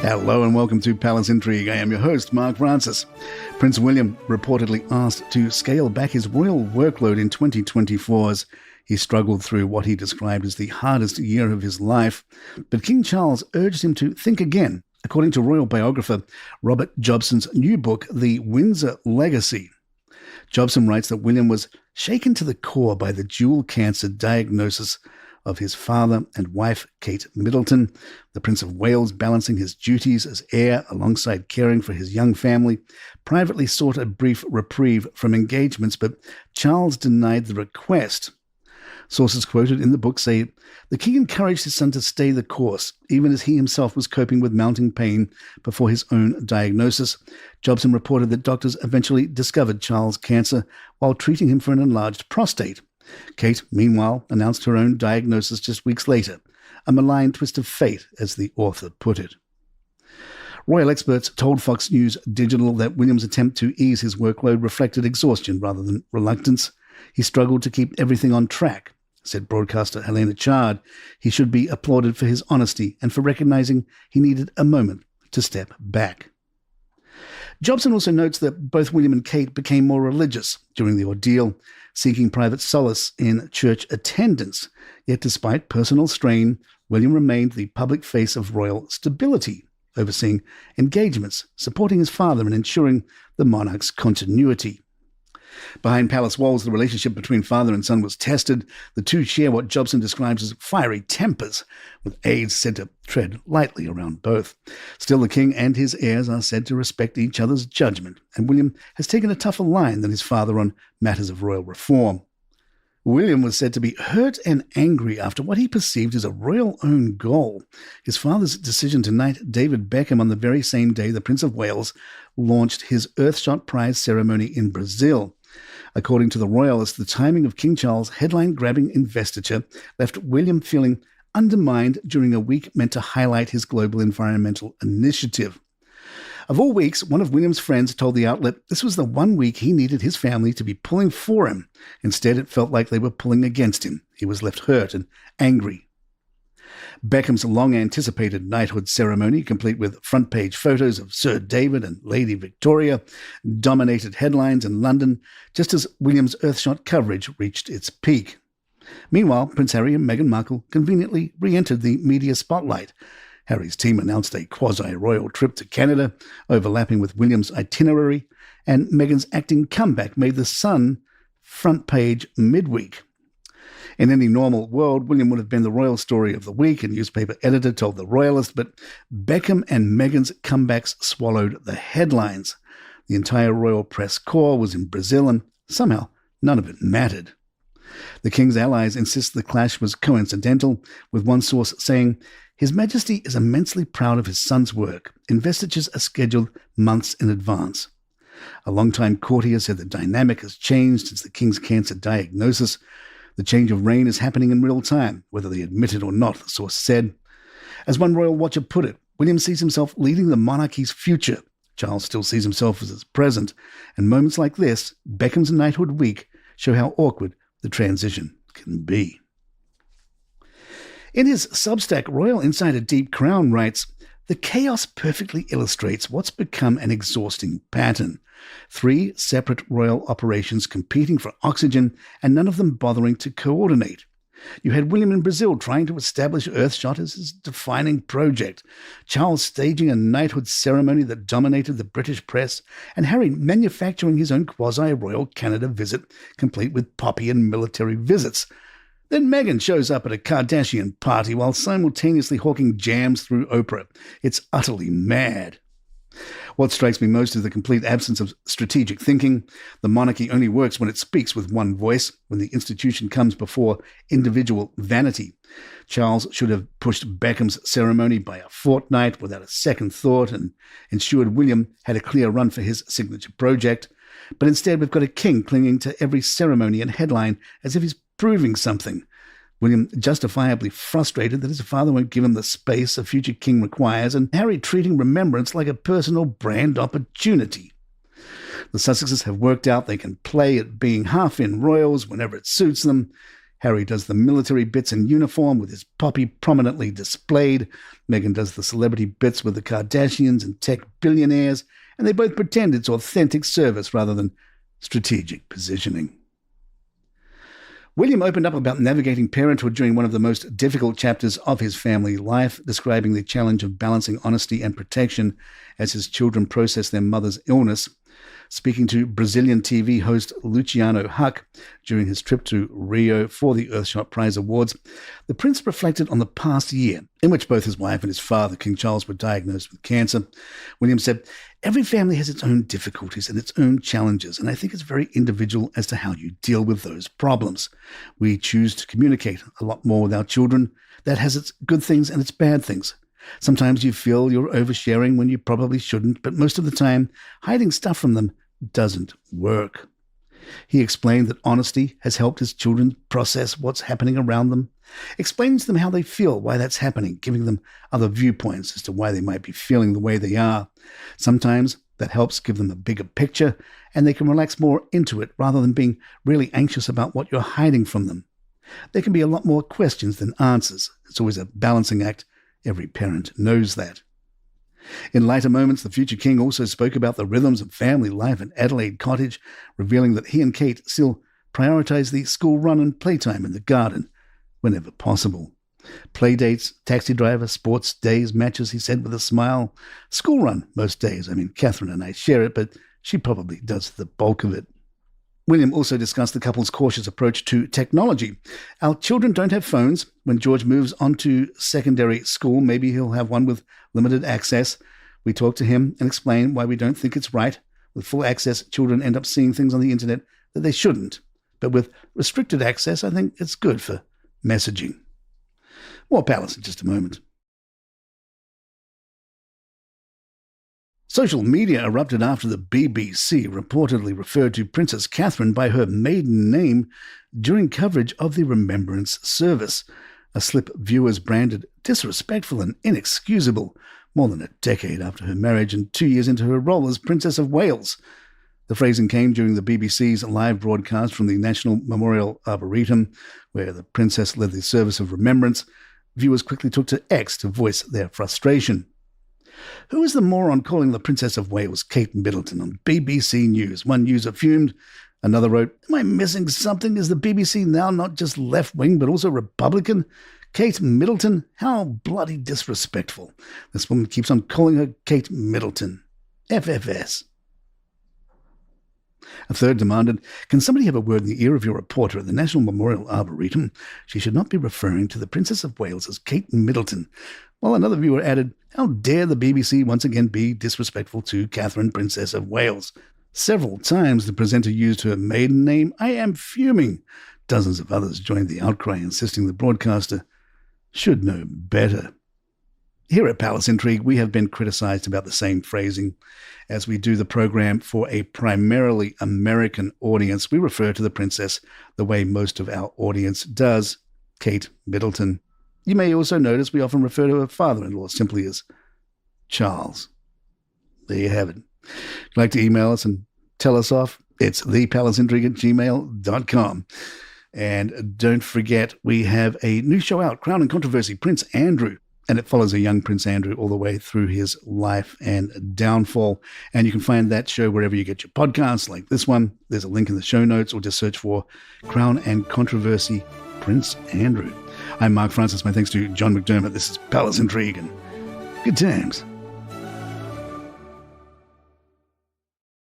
Hello and welcome to Palace Intrigue. I am your host, Mark Francis. Prince William reportedly asked to scale back his royal workload in 2024 as he struggled through what he described as the hardest year of his life. But King Charles urged him to think again, according to royal biographer Robert Jobson's new book, The Windsor Legacy. Jobson writes that William was shaken to the core by the dual cancer diagnosis of his father and wife, Kate Middleton. The Prince of Wales, balancing his duties as heir alongside caring for his young family, privately sought a brief reprieve from engagements, but Charles denied the request. Sources quoted in the book say, the king encouraged his son to stay the course, even as he himself was coping with mounting pain before his own diagnosis. Jobson reported that doctors eventually discovered Charles' cancer while treating him for an enlarged prostate. Kate, meanwhile, announced her own diagnosis just weeks later, a malign twist of fate, as the author put it. Royal experts told Fox News Digital that William's attempt to ease his workload reflected exhaustion rather than reluctance. He struggled to keep everything on track, said broadcaster Helena Chard. He should be applauded for his honesty and for recognizing he needed a moment to step back. Jobson also notes that both William and Kate became more religious during the ordeal, seeking private solace in church attendance. Yet despite personal strain, William remained the public face of royal stability, overseeing engagements, supporting his father and ensuring the monarch's continuity. Behind palace walls, the relationship between father and son was tested. The two share what Jobson describes as fiery tempers, with aides said to tread lightly around both. Still, the king and his heirs are said to respect each other's judgment, and William has taken a tougher line than his father on matters of royal reform. William was said to be hurt and angry after what he perceived as a royal own goal: his father's decision to knight David Beckham on the very same day the Prince of Wales launched his Earthshot prize ceremony in Brazil. According to the royalists, the timing of King Charles' headline-grabbing investiture left William feeling undermined during a week meant to highlight his global environmental initiative. Of all weeks, one of William's friends told the outlet this was the one week he needed his family to be pulling for him. Instead, it felt like they were pulling against him. He was left hurt and angry. Beckham's long-anticipated knighthood ceremony, complete with front-page photos of Sir David and Lady Victoria, dominated headlines in London just as William's Earthshot coverage reached its peak. Meanwhile, Prince Harry and Meghan Markle conveniently re-entered the media spotlight. Harry's team announced a quasi-royal trip to Canada, overlapping with William's itinerary, and Meghan's acting comeback made The Sun front page midweek. In any normal world, William would have been the royal story of the week, a newspaper editor told the Royalist, but Beckham and Meghan's comebacks swallowed the headlines. The entire royal press corps was in Brazil, and somehow none of it mattered. The king's allies insist the clash was coincidental, with one source saying, His Majesty is immensely proud of his son's work. Investitures are scheduled months in advance. A longtime courtier said the dynamic has changed since the king's cancer diagnosis. The change of reign is happening in real time, whether they admit it or not, the source said. As one royal watcher put it, William sees himself leading the monarchy's future. Charles still sees himself as its present. And moments like this, Beckham's knighthood week, show how awkward the transition can be. In his Substack, Royal Insider Deep Crown writes, the chaos perfectly illustrates what's become an exhausting pattern. 3 separate royal operations competing for oxygen and none of them bothering to coordinate. You had William in Brazil trying to establish Earthshot as his defining project, Charles staging a knighthood ceremony that dominated the British press, and Harry manufacturing his own quasi-royal Canada visit, complete with poppy and military visits. Then Meghan shows up at a Kardashian party while simultaneously hawking jams through Oprah. It's utterly mad. What strikes me most is the complete absence of strategic thinking. The monarchy only works when it speaks with one voice, when the institution comes before individual vanity. Charles should have pushed Beckham's ceremony by a fortnight without a second thought and ensured William had a clear run for his signature project. But instead we've got a king clinging to every ceremony and headline as if he's proving something. William justifiably frustrated that his father won't give him the space a future king requires, and Harry treating remembrance like a personal brand opportunity. The Sussexes have worked out they can play at being half-in royals whenever it suits them. Harry does the military bits in uniform with his poppy prominently displayed. Meghan does the celebrity bits with the Kardashians and tech billionaires, and they both pretend it's authentic service rather than strategic positioning. William opened up about navigating parenthood during one of the most difficult chapters of his family life, describing the challenge of balancing honesty and protection as his children process their mother's illness. Speaking to Brazilian TV host Luciano Huck during his trip to Rio for the Earthshot Prize Awards, the prince reflected on the past year in which both his wife and his father, King Charles, were diagnosed with cancer. William said, "Every family has its own difficulties and its own challenges, and I think it's very individual as to how you deal with those problems. We choose to communicate a lot more with our children. That has its good things and its bad things. Sometimes you feel you're oversharing when you probably shouldn't, but most of the time, hiding stuff from them doesn't work." He explained that honesty has helped his children process what's happening around them, explaining to them how they feel, why that's happening, giving them other viewpoints as to why they might be feeling the way they are. Sometimes that helps give them a bigger picture, and they can relax more into it rather than being really anxious about what you're hiding from them. There can be a lot more questions than answers. It's always a balancing act. Every parent knows that. In lighter moments, the future king also spoke about the rhythms of family life at Adelaide Cottage, revealing that he and Kate still prioritize the school run and playtime in the garden whenever possible. Play dates, taxi driver, sports days, matches, he said with a smile. School run most days. I mean, Catherine and I share it, but she probably does the bulk of it. William also discussed the couple's cautious approach to technology. Our children don't have phones. When George moves on to secondary school, maybe he'll have one with limited access. We talk to him and explain why we don't think it's right. With full access, children end up seeing things on the internet that they shouldn't. But with restricted access, I think it's good for messaging. More Palace in just a moment. Social media erupted after the BBC reportedly referred to Princess Catherine by her maiden name during coverage of the Remembrance Service, a slip viewers branded disrespectful and inexcusable more than a decade after her marriage and 2 years into her role as Princess of Wales. The phrasing came during the BBC's live broadcast from the National Memorial Arboretum, where the princess led the service of remembrance. Viewers quickly took to X to voice their frustration. Who is the moron calling the Princess of Wales Kate Middleton on BBC News? One user fumed. Another wrote, "Am I missing something? Is the BBC now not just left-wing but also Republican? Kate Middleton? How bloody disrespectful. This woman keeps on calling her Kate Middleton. FFS." A third demanded, "Can somebody have a word in the ear of your reporter at the National Memorial Arboretum? She should not be referring to the Princess of Wales as Kate Middleton." While another viewer added, "How dare the BBC once again be disrespectful to Catherine, Princess of Wales? Several times the presenter used her maiden name. I am fuming." Dozens of others joined the outcry, insisting the broadcaster should know better. Here at Palace Intrigue, we have been criticized about the same phrasing. As we do the program for a primarily American audience, we refer to the princess the way most of our audience does, Kate Middleton. You may also notice we often refer to her father-in-law simply as Charles. There you have it. If you'd like to email us and tell us off, it's thepalaceintrigue@gmail.com. And don't forget, we have a new show out, Crown and Controversy, Prince Andrew. And it follows a young Prince Andrew all the way through his life and downfall. And you can find that show wherever you get your podcasts, like this one. There's a link in the show notes, or just search for Crown and Controversy, Prince Andrew. I'm Mark Francis. My thanks to John McDermott. This is Palace Intrigue, and good times.